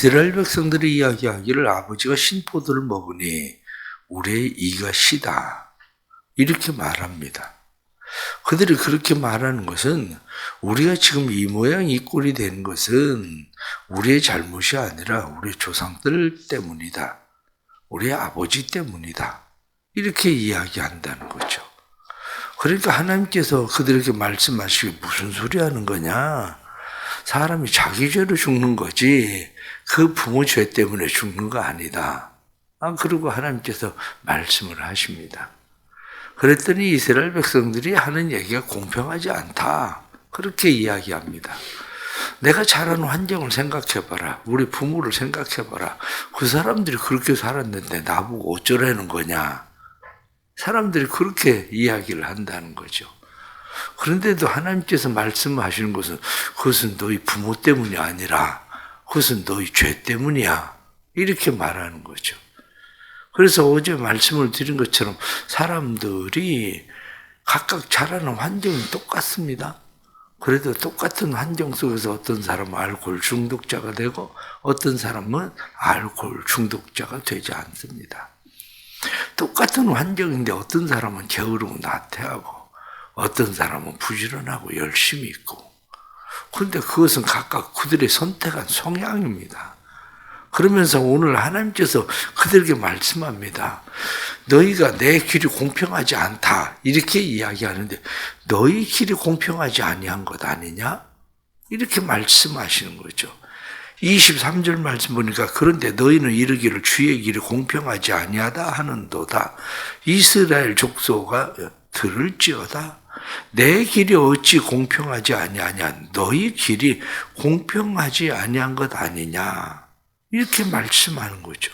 이스라엘 백성들이 이야기하기를 아버지가 신포도를 먹으니 우리의 이가 시다. 이렇게 말합니다. 그들이 그렇게 말하는 것은 우리가 지금 이 모양 이 꼴이 된 것은 우리의 잘못이 아니라 우리 조상들 때문이다. 우리 아버지 때문이다. 이렇게 이야기한다는 거죠. 그러니까 하나님께서 그들에게 말씀하시기 무슨 소리 하는 거냐? 사람이 자기 죄로 죽는 거지 그 부모 죄 때문에 죽는 거 아니다. 그리고 하나님께서 말씀을 하십니다. 그랬더니 이스라엘 백성들이 하는 얘기가 공평하지 않다. 그렇게 이야기합니다. 내가 자란 환경을 생각해봐라. 우리 부모를 생각해봐라. 그 사람들이 그렇게 살았는데 나보고 어쩌라는 거냐. 사람들이 그렇게 이야기를 한다는 거죠. 그런데도 하나님께서 말씀하시는 것은 그것은 너희 부모 때문이 아니라 그것은 너희 죄 때문이야. 이렇게 말하는 거죠. 그래서 어제 말씀을 드린 것처럼 사람들이 각각 자라는 환경이 똑같습니다. 그래도 똑같은 환경 속에서 어떤 사람은 알코올 중독자가 되고 어떤 사람은 알코올 중독자가 되지 않습니다. 똑같은 환경인데 어떤 사람은 게으르고 나태하고 어떤 사람은 부지런하고 열심히 있고 그런데 그것은 각각 그들의 선택한 성향입니다. 그러면서 오늘 하나님께서 그들에게 말씀합니다. 너희가 내 길이 공평하지 않다 이렇게 이야기하는데 너희 길이 공평하지 아니한 것 아니냐? 이렇게 말씀하시는 거죠. 23절 말씀 보니까 그런데 너희는 이르기를 주의 길이 공평하지 아니하다 하는도다. 이스라엘 족속아 들을지어다. 내 길이 어찌 공평하지 아니하냐? 너희 길이 공평하지 아니한 것 아니냐? 이렇게 말씀하는 거죠.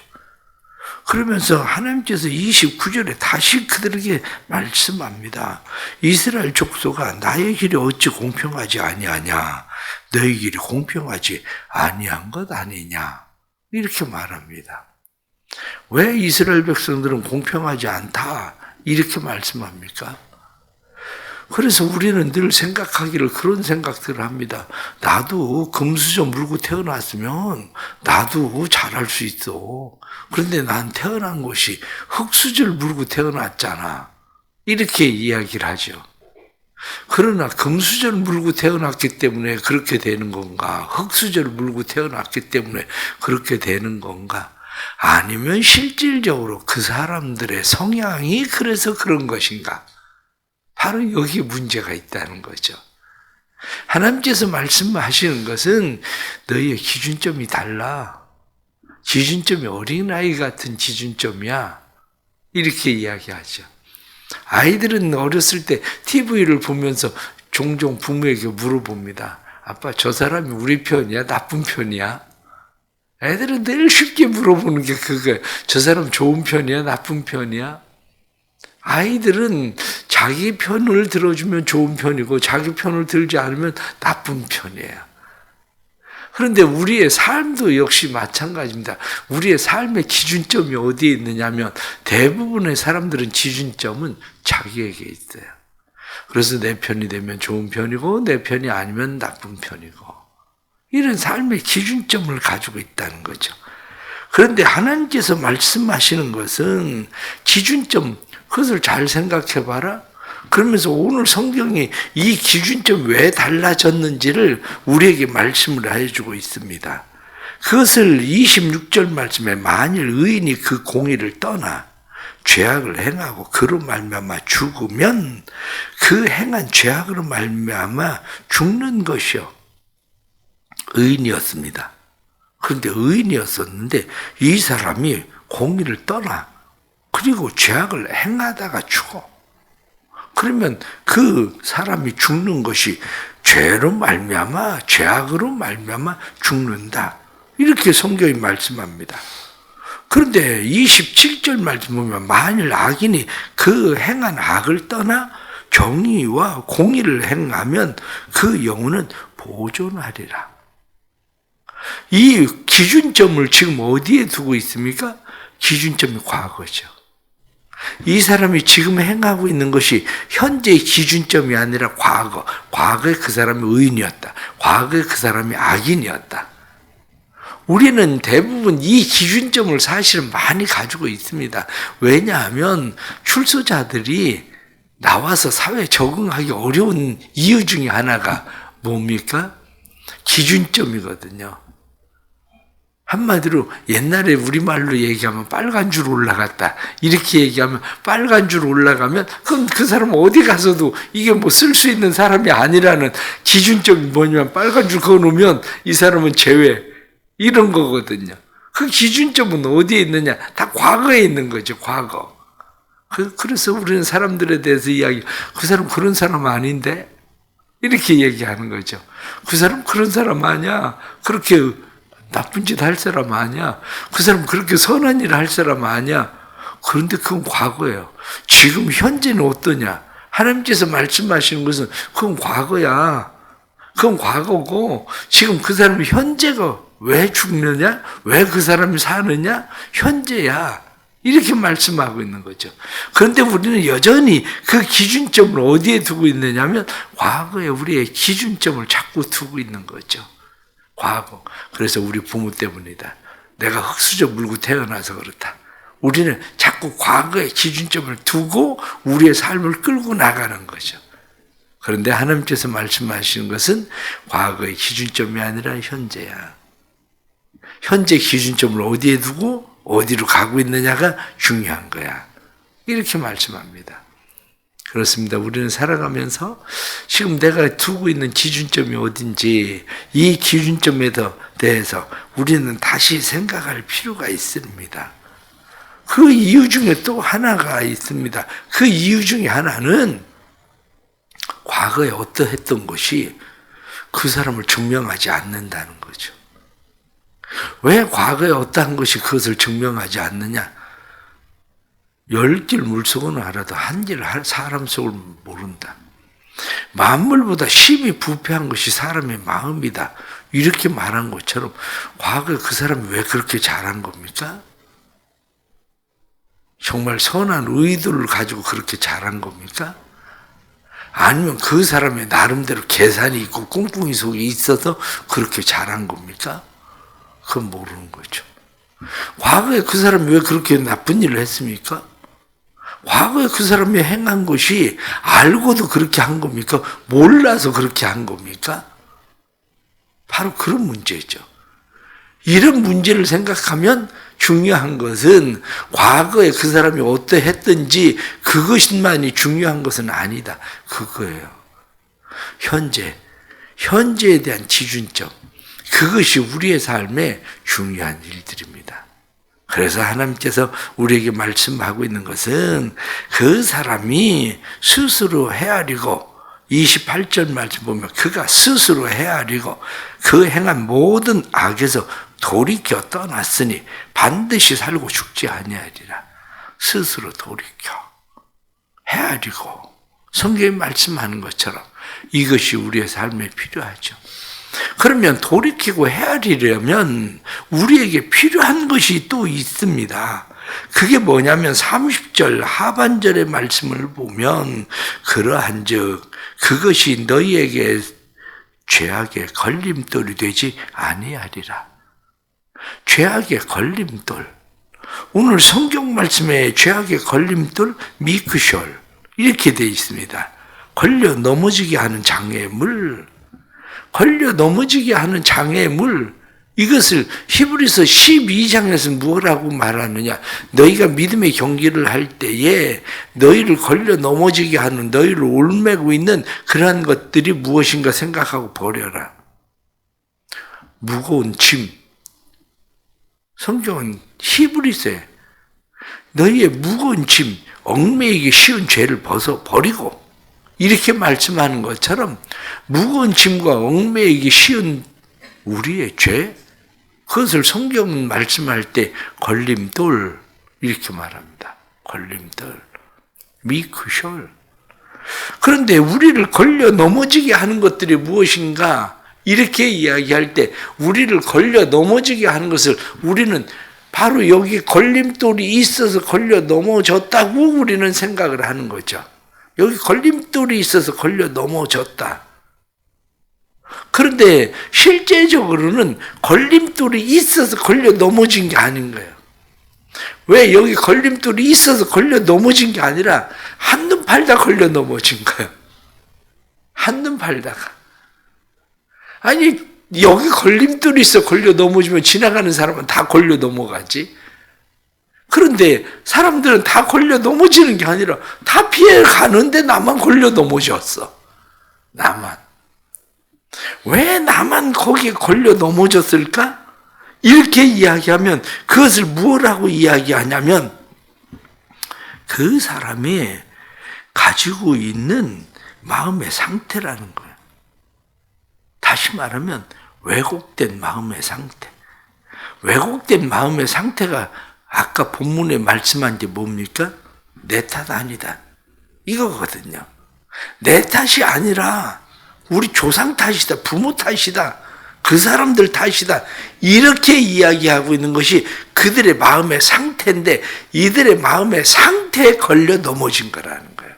그러면서 하나님께서 29절에 다시 그들에게 말씀합니다. 이스라엘 족속아 나의 길이 어찌 공평하지 아니하냐? 너희 길이 공평하지 아니한 것 아니냐? 이렇게 말합니다. 왜 이스라엘 백성들은 공평하지 않다? 이렇게 말씀합니까? 그래서 우리는 늘 생각하기를 그런 생각들을 합니다. 나도 금수저 물고 태어났으면 나도 잘할 수 있어. 그런데 난 태어난 것이 흙수저를 물고 태어났잖아. 이렇게 이야기를 하죠. 그러나 금수저를 물고 태어났기 때문에 그렇게 되는 건가? 흙수저를 물고 태어났기 때문에 그렇게 되는 건가? 아니면 실질적으로 그 사람들의 성향이 그래서 그런 것인가? 바로 여기 문제가 있다는 거죠. 하나님께서 말씀하시는 것은 너희의 기준점이 달라. 기준점이 어린아이 같은 기준점이야. 이렇게 이야기하죠. 아이들은 어렸을 때 TV를 보면서 종종 부모에게 물어봅니다. 아빠, 저 사람이 우리 편이야? 나쁜 편이야? 애들은 늘 쉽게 물어보는 게 그거예요. 저 사람 좋은 편이야? 나쁜 편이야? 아이들은 자기 편을 들어주면 좋은 편이고 자기 편을 들지 않으면 나쁜 편이에요. 그런데 우리의 삶도 역시 마찬가지입니다. 우리의 삶의 기준점이 어디에 있느냐면 대부분의 사람들은 기준점은 자기에게 있어요. 그래서 내 편이 되면 좋은 편이고 내 편이 아니면 나쁜 편이고 이런 삶의 기준점을 가지고 있다는 거죠. 그런데 하나님께서 말씀하시는 것은 기준점 그것을 잘 생각해봐라. 그러면서 오늘 성경이 이 기준점 왜 달라졌는지를 우리에게 말씀을 해주고 있습니다. 그것을 26절 말씀에 만일 의인이 그 공의를 떠나 죄악을 행하고 그로 말미암아 죽으면 그 행한 죄악으로 말미암아 죽는 것이요. 의인이었습니다. 그런데 의인이었었는데 이 사람이 공의를 떠나 그리고 죄악을 행하다가 죽어. 그러면 그 사람이 죽는 것이 죄로 말미암아 죄악으로 말미암아 죽는다. 이렇게 성경이 말씀합니다. 그런데 27절 말씀 보면 만일 악인이 그 행한 악을 떠나 정의와 공의를 행하면 그 영혼은 보존하리라. 이 기준점을 지금 어디에 두고 있습니까? 기준점이 과거죠. 이 사람이 지금 행하고 있는 것이 현재의 기준점이 아니라 과거. 과거에 그 사람이 의인이었다. 과거에 그 사람이 악인이었다. 우리는 대부분 이 기준점을 사실은 많이 가지고 있습니다. 왜냐하면 출소자들이 나와서 사회에 적응하기 어려운 이유 중에 하나가 뭡니까? 기준점이거든요. 한마디로 옛날에 우리말로 얘기하면 빨간 줄 올라갔다. 이렇게 얘기하면 빨간 줄 올라가면 그럼 그 사람은 어디 가서도 이게 뭐 쓸 수 있는 사람이 아니라는 기준점이 뭐냐면 빨간 줄 그어놓으면 이 사람은 제외. 이런 거거든요. 그 기준점은 어디에 있느냐? 다 과거에 있는 거죠. 과거. 그래서 우리는 사람들에 대해서 이야기, 그 사람 그런 사람 아닌데? 이렇게 얘기하는 거죠. 그 사람 그런 사람 아니야. 그렇게 나쁜 짓 할 사람 아니야. 그 사람 그렇게 선한 일 할 사람 아니야. 그런데 그건 과거예요. 지금 현재는 어떠냐? 하나님께서 말씀하시는 것은 그건 과거야. 그건 과거고 지금 그 사람이 현재가 왜 죽느냐? 왜 그 사람이 사느냐? 현재야. 이렇게 말씀하고 있는 거죠. 그런데 우리는 여전히 그 기준점을 어디에 두고 있느냐면 과거에 우리의 기준점을 자꾸 두고 있는 거죠. 과거. 그래서 우리 부모 때문이다. 내가 흙수저 물고 태어나서 그렇다. 우리는 자꾸 과거의 기준점을 두고 우리의 삶을 끌고 나가는 거죠. 그런데 하나님께서 말씀하시는 것은 과거의 기준점이 아니라 현재야. 현재 기준점을 어디에 두고 어디로 가고 있느냐가 중요한 거야. 이렇게 말씀합니다. 그렇습니다. 우리는 살아가면서 지금 내가 두고 있는 기준점이 어딘지 이 기준점에 대해서 우리는 다시 생각할 필요가 있습니다. 그 이유 중에 또 하나가 있습니다. 그 이유 중에 하나는 과거에 어떠했던 것이 그 사람을 증명하지 않는다는 거죠. 왜 과거에 어떠한 것이 그것을 증명하지 않느냐? 10길 물속은 알아도 한 길 사람 속을 모른다. 만물보다 심히 부패한 것이 사람의 마음이다. 이렇게 말한 것처럼 과거에 그 사람이 왜 그렇게 잘한 겁니까? 정말 선한 의도를 가지고 그렇게 잘한 겁니까? 아니면 그 사람의 나름대로 계산이 있고 꿍꿍이 속에 있어서 그렇게 잘한 겁니까? 그건 모르는 거죠. 과거에 그 사람이 왜 그렇게 나쁜 일을 했습니까? 과거에 그 사람이 행한 것이 알고도 그렇게 한 겁니까? 몰라서 그렇게 한 겁니까? 바로 그런 문제죠. 이런 문제를 생각하면 중요한 것은 과거에 그 사람이 어떠했든지 그것만이 중요한 것은 아니다. 그거예요. 현재에 대한 기준점. 그것이 우리의 삶에 중요한 일들입니다. 그래서 하나님께서 우리에게 말씀하고 있는 것은 그 사람이 스스로 헤아리고 28절 말씀 보면 그가 스스로 헤아리고 그 행한 모든 악에서 돌이켜 떠났으니 반드시 살고 죽지 아니하리라. 스스로 돌이켜 헤아리고 성경이 말씀하는 것처럼 이것이 우리의 삶에 필요하죠. 그러면 돌이키고 헤아리려면 우리에게 필요한 것이 또 있습니다. 그게 뭐냐면 30절 하반절의 말씀을 보면 그러한즉 그것이 너희에게 죄악의 걸림돌이 되지 아니하리라. 죄악의 걸림돌. 오늘 성경 말씀에 죄악의 걸림돌 미크셜 이렇게 되어 있습니다. 걸려 넘어지게 하는 장애물. 걸려 넘어지게 하는 장애물, 이것을 히브리서 12장에서 무엇라고 말하느냐? 너희가 믿음의 경기를 할 때에 너희를 걸려 넘어지게 하는, 너희를 올매고 있는 그러한 것들이 무엇인가 생각하고 버려라. 무거운 짐. 성경은 히브리서에 너희의 무거운 짐, 얽매이기 쉬운 죄를 벗어 버리고 이렇게 말씀하는 것처럼 무거운 짐과 얽매이기 쉬운 우리의 죄, 그것을 성경은 말씀할 때 걸림돌 이렇게 말합니다. 걸림돌, 미크셜. 그런데 우리를 걸려 넘어지게 하는 것들이 무엇인가 이렇게 이야기할 때 우리를 걸려 넘어지게 하는 것을 우리는 바로 여기 걸림돌이 있어서 걸려 넘어졌다고 우리는 생각을 하는 거죠. 여기 걸림돌이 있어서 걸려 넘어졌다. 그런데 실제적으로는 걸림돌이 있어서 걸려 넘어진 게 아닌 거예요. 왜? 여기 걸림돌이 있어서 걸려 넘어진 게 아니라 한눈 팔다 걸려 넘어진 거예요. 한눈 팔다가. 아니, 여기 걸림돌이 있어 걸려 넘어지면 지나가는 사람은 다 걸려 넘어가지. 그런데 사람들은 다 걸려 넘어지는 게 아니라 다 피해 가는데 나만 걸려 넘어졌어. 나만. 왜 나만 거기에 걸려 넘어졌을까? 이렇게 이야기하면 그것을 무엇라고 이야기하냐면 그 사람이 가지고 있는 마음의 상태라는 거예요. 다시 말하면 왜곡된 마음의 상태. 왜곡된 마음의 상태가 아까 본문에 말씀한 게 뭡니까? 내 탓 아니다. 이거거든요. 내 탓이 아니라 우리 조상 탓이다. 부모 탓이다. 그 사람들 탓이다. 이렇게 이야기하고 있는 것이 그들의 마음의 상태인데 이들의 마음의 상태에 걸려 넘어진 거라는 거예요.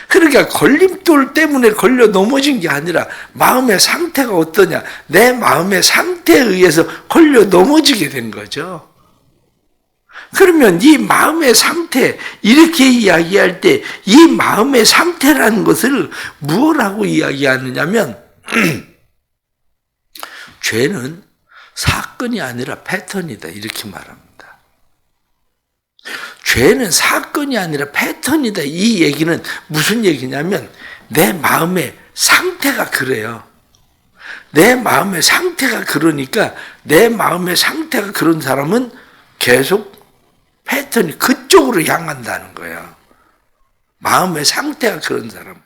그러니까 걸림돌 때문에 걸려 넘어진 게 아니라 마음의 상태가 어떠냐. 내 마음의 상태에 의해서 걸려 넘어지게 된 거죠. 그러면 이 마음의 상태, 이렇게 이야기할 때 이 마음의 상태라는 것을 무엇라고 이야기하느냐면 죄는 사건이 아니라 패턴이다. 이렇게 말합니다. 죄는 사건이 아니라 패턴이다. 이 얘기는 무슨 얘기냐면 내 마음의 상태가 그래요. 내 마음의 상태가 그러니까 내 마음의 상태가 그런 사람은 계속 패턴이 그쪽으로 향한다는 거예요. 마음의 상태가 그런 사람.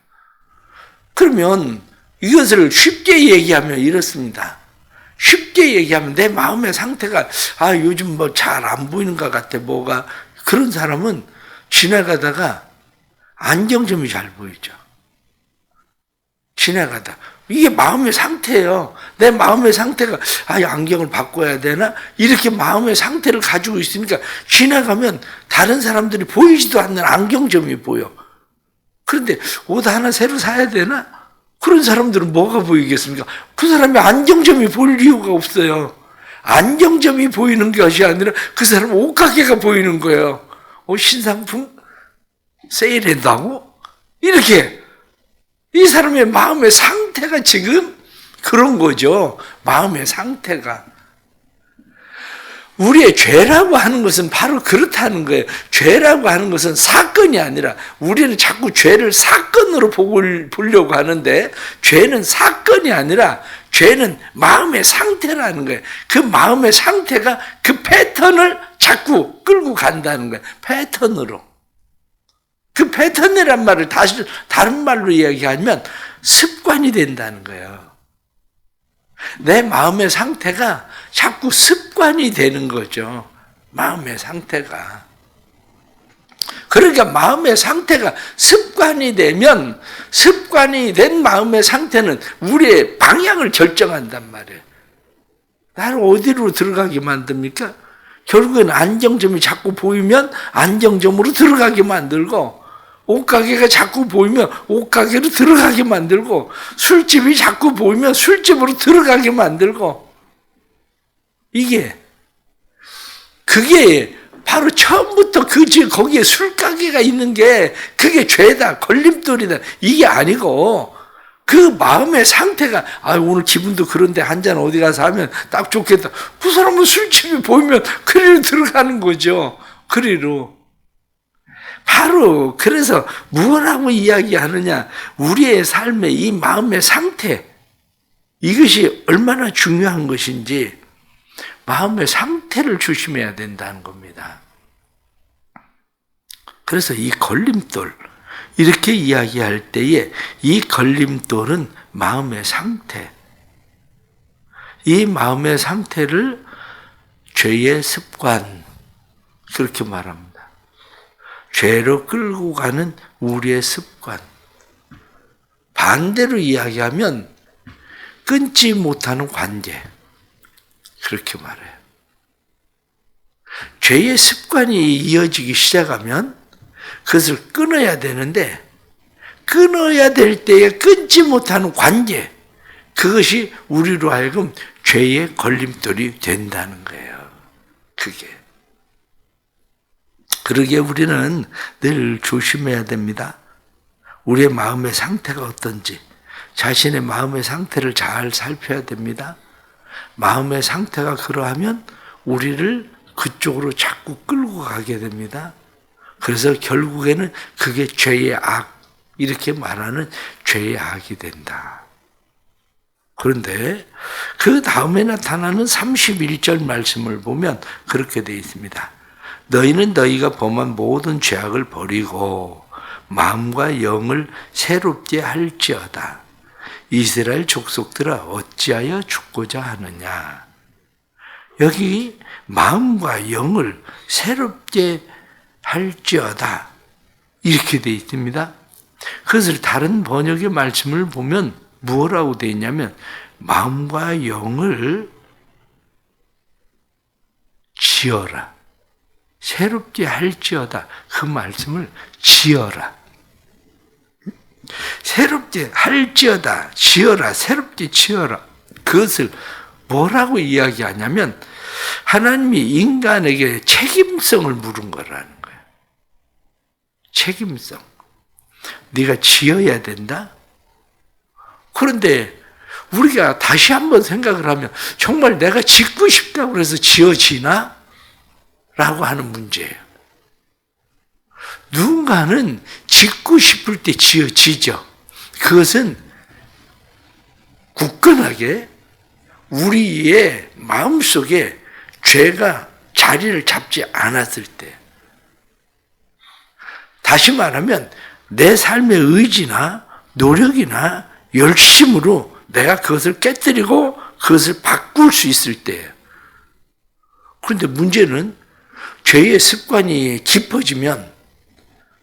그러면 이것을 쉽게 얘기하면 이렇습니다. 쉽게 얘기하면 내 마음의 상태가 요즘 뭐 잘 안 보이는 것 같아. 뭐가 그런 사람은 지나가다가 안경점이 잘 보이죠. 지나가다. 이게 마음의 상태예요. 내 마음의 상태가 안경을 바꿔야 되나? 이렇게 마음의 상태를 가지고 있으니까 지나가면 다른 사람들이 보이지도 않는 안경점이 보여. 그런데 옷 하나 새로 사야 되나? 그런 사람들은 뭐가 보이겠습니까? 그 사람이 안경점이 보일 이유가 없어요. 안경점이 보이는 것이 아니라 그 사람 옷가게가 보이는 거예요. 신상품 세일한다고? 이렇게. 이 사람의 마음의 상태가 지금 그런 거죠. 마음의 상태가. 우리의 죄라고 하는 것은 바로 그렇다는 거예요. 죄라고 하는 것은 사건이 아니라 우리는 자꾸 죄를 사건으로 보려고 하는데 죄는 사건이 아니라 죄는 마음의 상태라는 거예요. 그 마음의 상태가 그 패턴을 자꾸 끌고 간다는 거예요. 패턴으로. 그 패턴이란 말을 다른 말로 이야기하면 습관이 된다는 거예요. 내 마음의 상태가 자꾸 습관이 되는 거죠. 마음의 상태가. 그러니까 마음의 상태가 습관이 되면 습관이 된 마음의 상태는 우리의 방향을 결정한단 말이에요. 나를 어디로 들어가게 만듭니까? 결국은 안정점이 자꾸 보이면 안정점으로 들어가게 만들고 옷가게가 자꾸 보이면 옷가게로 들어가게 만들고 술집이 자꾸 보이면 술집으로 들어가게 만들고 그게 바로 처음부터 거기에 술가게가 있는 게 그게 죄다, 걸림돌이다. 이게 아니고 그 마음의 상태가 오늘 기분도 그런데 한 잔 어디 가서 하면 딱 좋겠다. 그 사람은 술집이 보이면 그리로 들어가는 거죠. 그리로. 바로 그래서 무엇라고 이야기하느냐. 우리의 삶의 이 마음의 상태, 이것이 얼마나 중요한 것인지 마음의 상태를 조심해야 된다는 겁니다. 그래서 이 걸림돌, 이렇게 이야기할 때에 이 걸림돌은 마음의 상태, 이 마음의 상태를 죄의 습관, 그렇게 말합니다. 죄로 끌고 가는 우리의 습관. 반대로 이야기하면 끊지 못하는 관계. 그렇게 말해요. 죄의 습관이 이어지기 시작하면 그것을 끊어야 되는데 끊어야 될 때에 끊지 못하는 관계. 그것이 우리로 하여금 죄의 걸림돌이 된다는 거예요. 그게. 그러기에 우리는 늘 조심해야 됩니다. 우리의 마음의 상태가 어떤지, 자신의 마음의 상태를 잘 살펴야 됩니다. 마음의 상태가 그러하면 우리를 그쪽으로 자꾸 끌고 가게 됩니다. 그래서 결국에는 그게 죄의 악, 이렇게 말하는 죄의 악이 된다. 그런데 그 다음에 나타나는 31절 말씀을 보면 그렇게 되어 있습니다. 너희는 너희가 범한 모든 죄악을 버리고 마음과 영을 새롭게 할지어다. 이스라엘 족속들아 어찌하여 죽고자 하느냐. 여기 마음과 영을 새롭게 할지어다 이렇게 되어 있습니다. 그것을 다른 번역의 말씀을 보면 뭐라고 되어 있냐면 마음과 영을 지어라. 새롭게 할지어다. 그 말씀을 지어라. 새롭게 할지어다. 지어라. 새롭게 지어라. 그것을 뭐라고 이야기하냐면 하나님이 인간에게 책임성을 물은 거라는 거예요. 책임성. 네가 지어야 된다? 그런데 우리가 다시 한번 생각을 하면 정말 내가 짓고 싶다고 해서 지어지나? 라고 하는 문제예요. 누군가는 짓고 싶을 때 지어지죠. 그것은 굳건하게 우리의 마음속에 죄가 자리를 잡지 않았을 때, 다시 말하면 내 삶의 의지나 노력이나 열심으로 내가 그것을 깨뜨리고 그것을 바꿀 수 있을 때예요. 그런데 문제는 죄의 습관이 깊어지면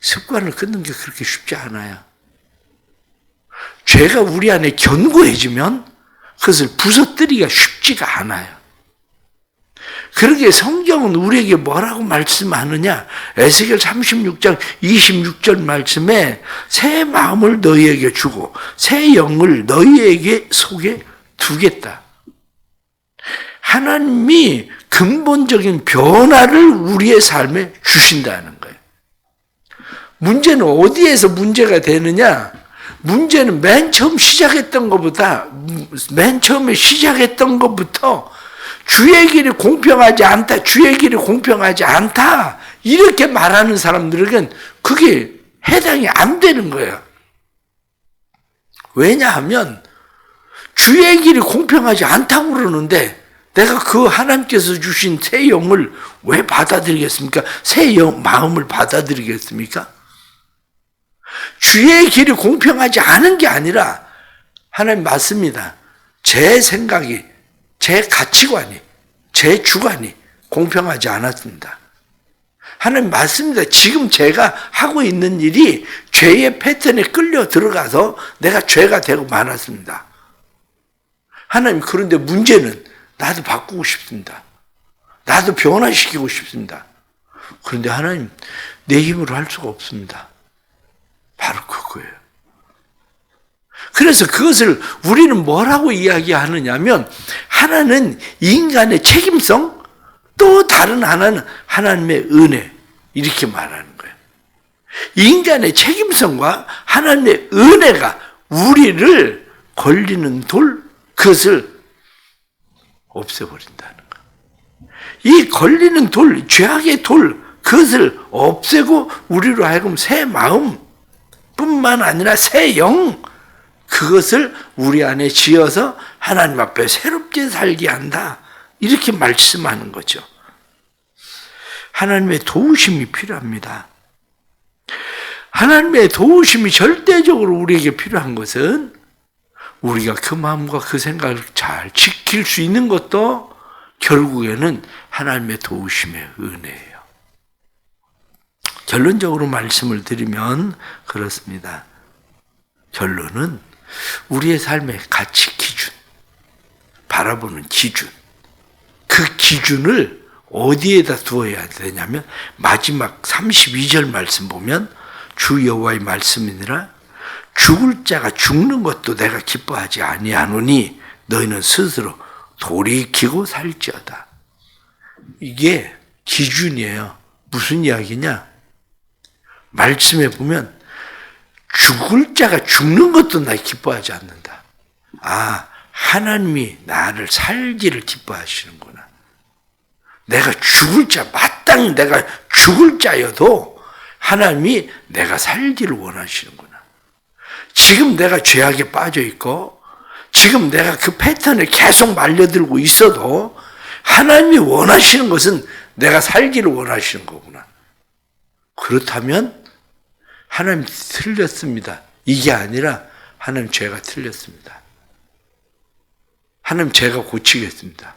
습관을 끊는 게 그렇게 쉽지 않아요. 죄가 우리 안에 견고해지면 그것을 부서뜨리기가 쉽지가 않아요. 그러기에 성경은 우리에게 뭐라고 말씀하느냐? 에스겔 36장 26절 말씀에 새 마음을 너희에게 주고 새 영을 너희에게 속에 두겠다. 하나님이 근본적인 변화를 우리의 삶에 주신다는 거예요. 문제는 어디에서 문제가 되느냐? 문제는 맨 처음에 시작했던 것부터 주의 길이 공평하지 않다, 주의 길이 공평하지 않다, 이렇게 말하는 사람들에겐 그게 해당이 안 되는 거예요. 왜냐하면 주의 길이 공평하지 않다고 그러는데 내가 그 하나님께서 주신 새 영을 왜 받아들이겠습니까? 새 마음을 받아들이겠습니까? 주의 길이 공평하지 않은 게 아니라 하나님 맞습니다. 제 생각이, 제 가치관이, 제 주관이 공평하지 않았습니다. 하나님 맞습니다. 지금 제가 하고 있는 일이 죄의 패턴에 끌려 들어가서 내가 죄가 되고 말았습니다. 하나님, 그런데 문제는 나도 바꾸고 싶습니다. 나도 변화시키고 싶습니다. 그런데 하나님, 내 힘으로 할 수가 없습니다. 바로 그거예요. 그래서 그것을 우리는 뭐라고 이야기하느냐면 하나는 인간의 책임성, 또 다른 하나는 하나님의 은혜, 이렇게 말하는 거예요. 인간의 책임성과 하나님의 은혜가 우리를 걸리는 돌, 그것을 없애버린다는 거예요. 이 걸리는 돌, 죄악의 돌, 그것을 없애고 우리로 하여금 새 마음 뿐만 아니라 새 영, 그것을 우리 안에 지어서 하나님 앞에 새롭게 살게 한다, 이렇게 말씀하는 거죠. 하나님의 도우심이 필요합니다. 하나님의 도우심이 절대적으로 우리에게 필요한 것은 우리가 그 마음과 그 생각을 잘 지킬 수 있는 것도 결국에는 하나님의 도우심의 은혜예요. 결론적으로 말씀을 드리면 그렇습니다. 결론은 우리의 삶의 가치 기준, 바라보는 기준, 그 기준을 어디에다 두어야 되냐면 마지막 32절 말씀 보면 주 여호와의 말씀이니라 죽을 자가 죽는 것도 내가 기뻐하지 아니하노니 너희는 스스로 돌이키고 살지어다. 이게 기준이에요. 무슨 이야기냐? 말씀에 보면 죽을 자가 죽는 것도 나 기뻐하지 않는다. 아, 하나님이 나를 살기를 기뻐하시는구나. 내가 죽을 자, 마땅히 내가 죽을 자여도 하나님이 내가 살기를 원하시는구나. 지금 내가 죄악에 빠져 있고 지금 내가 그 패턴에 계속 말려들고 있어도 하나님이 원하시는 것은 내가 살기를 원하시는 거구나. 그렇다면 하나님 틀렸습니다. 이게 아니라 하나님 제가 틀렸습니다. 하나님 제가 고치겠습니다.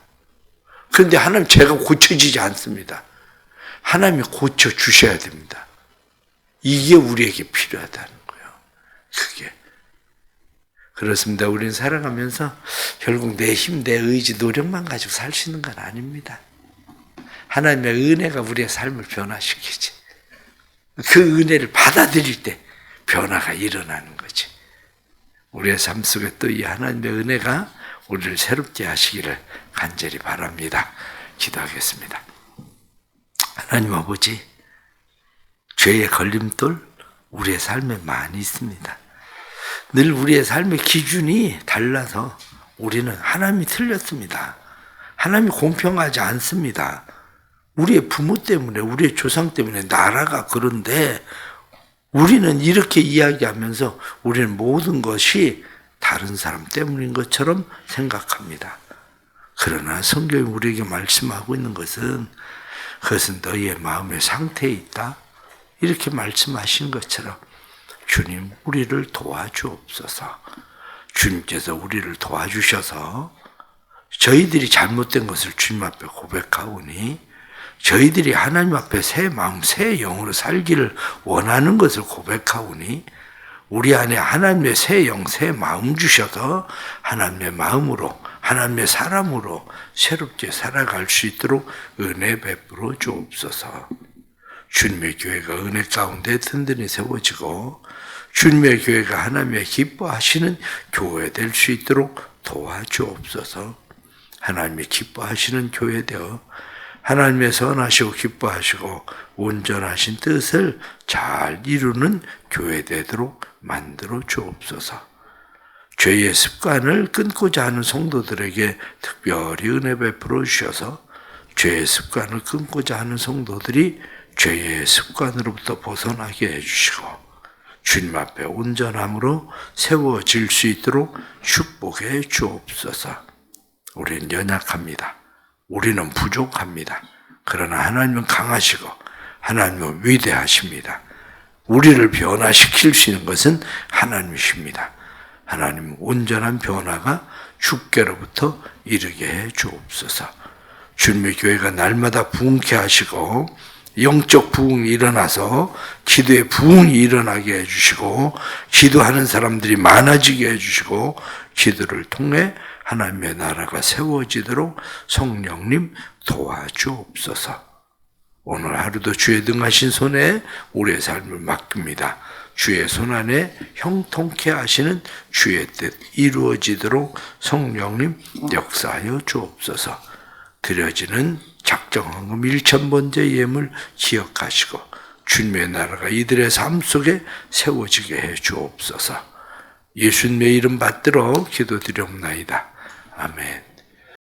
그런데 하나님 제가 고쳐지지 않습니다. 하나님이 고쳐주셔야 됩니다. 이게 우리에게 필요하다는 거예요. 그게. 그렇습니다. 우리는 살아가면서 결국 내 힘, 내 의지, 노력만 가지고 살 수 있는 건 아닙니다. 하나님의 은혜가 우리의 삶을 변화시키지. 그 은혜를 받아들일 때 변화가 일어나는 거지. 우리의 삶 속에 또 이 하나님의 은혜가 우리를 새롭게 하시기를 간절히 바랍니다. 기도하겠습니다. 하나님 아버지, 죄의 걸림돌 우리의 삶에 많이 있습니다. 늘 우리의 삶의 기준이 달라서 우리는 하나님이 틀렸습니다. 하나님이 공평하지 않습니다. 우리의 부모 때문에, 우리의 조상 때문에 나라가 그런데 우리는 이렇게 이야기하면서 우리는 모든 것이 다른 사람 때문인 것처럼 생각합니다. 그러나 성경이 우리에게 말씀하고 있는 것은 그것은 너희의 마음의 상태에 있다. 이렇게 말씀하신 것처럼 주님 우리를 도와주옵소서. 주님께서 우리를 도와주셔서 저희들이 잘못된 것을 주님 앞에 고백하오니 저희들이 하나님 앞에 새 마음, 새 영으로 살기를 원하는 것을 고백하오니 우리 안에 하나님의 새 영, 새 마음 주셔서 하나님의 마음으로, 하나님의 사람으로 새롭게 살아갈 수 있도록 은혜 베풀어 주옵소서. 주님의 교회가 은혜 가운데 든든히 세워지고 주님의 교회가 하나님의 기뻐하시는 교회 될 수 있도록 도와주옵소서. 하나님이 기뻐하시는 교회 되어 하나님의 선하시고 기뻐하시고 온전하신 뜻을 잘 이루는 교회 되도록 만들어 주옵소서. 죄의 습관을 끊고자 하는 성도들에게 특별히 은혜 베풀어 주셔서 죄의 습관을 끊고자 하는 성도들이 죄의 습관으로부터 벗어나게 해주시고 주님 앞에 온전함으로 세워질 수 있도록 축복해 주옵소서. 우리는 연약합니다. 우리는 부족합니다. 그러나 하나님은 강하시고 하나님은 위대하십니다. 우리를 변화시킬 수 있는 것은 하나님이십니다. 하나님 온전한 변화가 주께로부터 이르게 해 주옵소서. 주님의 교회가 날마다 부흥케 하시고 영적 부흥이 일어나서 기도의 부흥이 일어나게 해주시고 기도하는 사람들이 많아지게 해주시고 기도를 통해 하나님의 나라가 세워지도록 성령님 도와주옵소서. 오늘 하루도 주의 능하신 손에 우리의 삶을 맡깁니다. 주의 손 안에 형통케 하시는 주의 뜻 이루어지도록 성령님 역사하여 주옵소서. 드려지는 작정헌금 1,000번째 예물 기억하시고 주님의 나라가 이들의 삶 속에 세워지게 해 주옵소서. 예수님의 이름 받들어 기도드리옵나이다. 아멘.